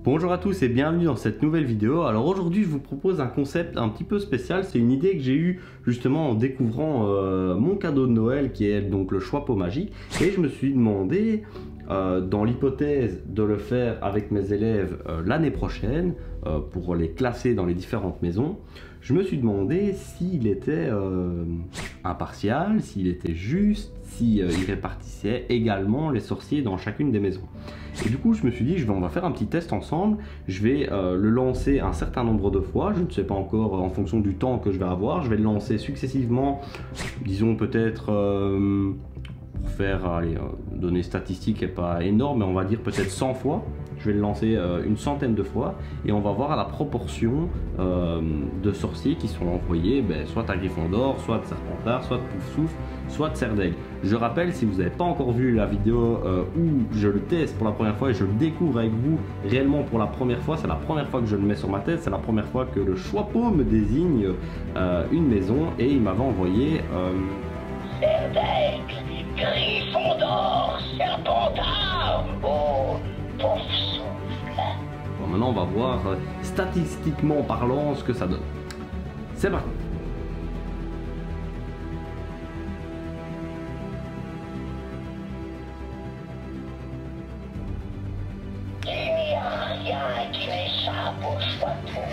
Bonjour à tous et bienvenue dans cette nouvelle vidéo. Alors aujourd'hui je vous propose un concept un petit peu spécial. C'est une idée que j'ai eue justement en découvrant mon cadeau de Noël qui est donc le Choix-peau magique. Et je me suis demandé, dans l'hypothèse de le faire avec mes élèves l'année prochaine, pour les classer dans les différentes maisons, je me suis demandé s'il était impartial, s'il était juste, s'il répartissait également les sorciers dans chacune des maisons. Et du coup, je me suis dit, on va faire un petit test ensemble. Je vais le lancer un certain nombre de fois. Je ne sais pas encore en fonction du temps que je vais avoir. Je vais le lancer successivement, disons peut-être, pour faire, données statistiques et pas énorme, mais on va dire peut-être 100 fois. Je vais le lancer une centaine de fois et on va voir à la proportion de sorciers qui sont envoyés, soit à Gryffondor, soit de Serpentard, soit de Poufsouffle, soit de Serdaigle. Je rappelle, si vous n'avez pas encore vu la vidéo où je le teste pour la première fois et je le découvre avec vous réellement pour la première fois, c'est la première fois que je le mets sur ma tête, c'est la première fois que le Choix-peau me désigne une maison et il m'avait envoyé... Serdaigle, Gryffondor, Serpentard ou Poufsouffle. Bon, maintenant on va voir statistiquement parlant ce que ça donne. C'est parti. Il n'y a rien qui n'échappe au Choix-peau.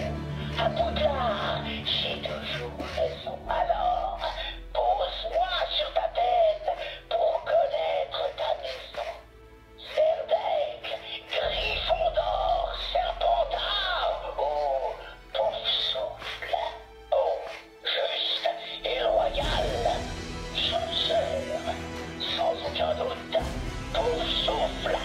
À Poudlard, j'ai toujours raison. Alors, pose-moi sur ta tête pour connaître ta maison. Serdaigle, Gryffondor, Serpentard ou Poufsouffle. Oh, juste et loyal, sincère, sans aucun doute, Poufsouffle.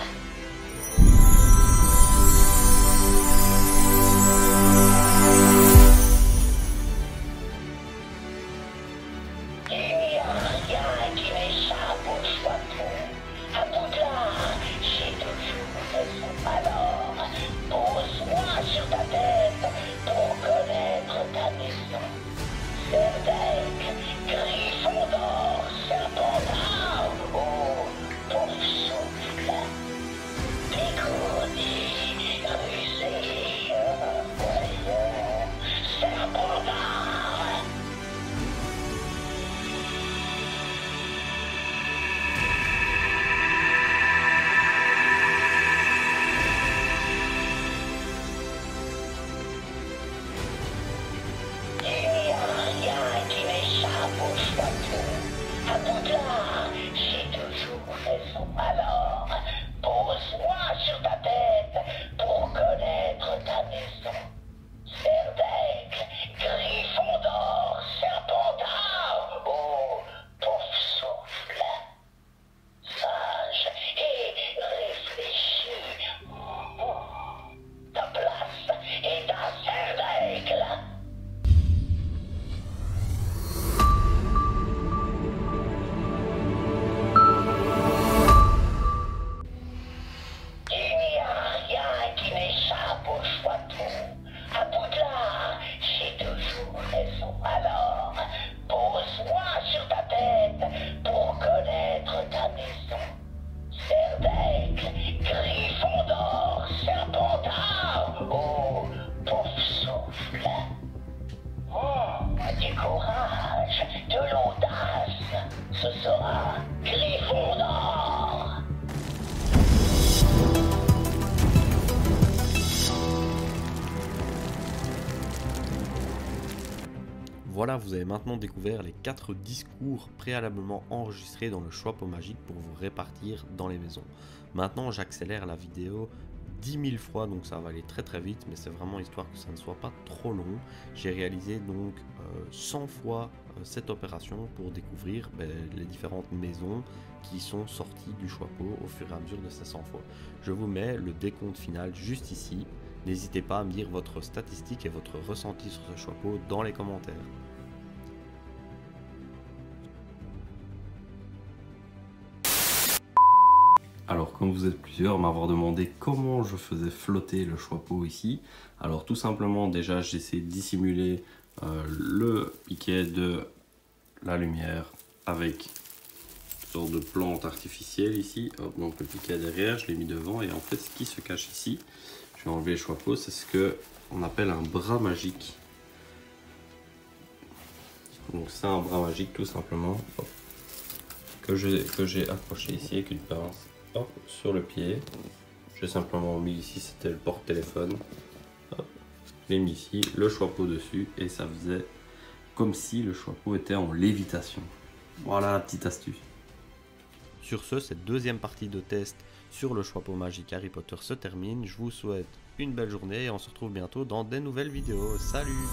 Il n'y a rien qui m'échappe au Choix-peau. À Poudlard, j'ai toujours raison. Alors, pose-moi sur ta tête pour connaître ta maison. Serdaigle, Gryffondor, Serpentard ou Poufsouffle. Dégourdi, rusé, voyons, Serpentard. Il n'y a rien qui m'échappe au Choix-peau. À Poudlard, j'ai toujours raison. Alors, pose-moi sur ta tête pour connaître ta maison. Serdaigle, Gryffondor, Serpentard ou Poufsouffle. Sage et réfléchi. Ta place est à Serdaigle. Il n'y a rien qui m'échappe au Choix-peau. À Poudlard, j'ai toujours raison. Alors, pose-moi sur ta tête pour connaître ta maison. Serdaigle, Gryffondor, Serpentard ou Poufsouffle. Du courage, de l'audace, ce sera Gryffondor. Voilà, vous avez maintenant découvert les 4 discours préalablement enregistrés dans le Choix-peau magique pour vous répartir dans les maisons. Maintenant, j'accélère la vidéo 10 000 fois, donc ça va aller très très vite, mais c'est vraiment histoire que ça ne soit pas trop long. J'ai réalisé donc 100 fois cette opération pour découvrir les différentes maisons qui sont sorties du Choix-peau au fur et à mesure de ces 100 fois. Je vous mets le décompte final juste ici. N'hésitez pas à me dire votre statistique et votre ressenti sur ce Choix-peau dans les commentaires. Alors, comme vous êtes plusieurs à m'avoir demandé comment je faisais flotter le Choix-peau ici, alors tout simplement déjà j'essaie de dissimuler le piquet de la lumière avec une sorte de plante artificielle ici. Hop, donc le piquet derrière, je l'ai mis devant et en fait ce qui se cache ici, Je vais enlever les choix-peaux, c'est ce que on appelle un bras magique. Donc c'est un bras magique tout simplement, hop, que j'ai accroché ici avec une pince, hop, sur le pied. J'ai simplement mis ici, c'était le porte-téléphone. Je l'ai mis ici, le choix-peau dessus, et ça faisait comme si le choix-peau était en lévitation. Voilà la petite astuce. Sur ce, cette deuxième partie de test sur le choix-peau magique Harry Potter se termine. Je vous souhaite une belle journée et on se retrouve bientôt dans des nouvelles vidéos. Salut!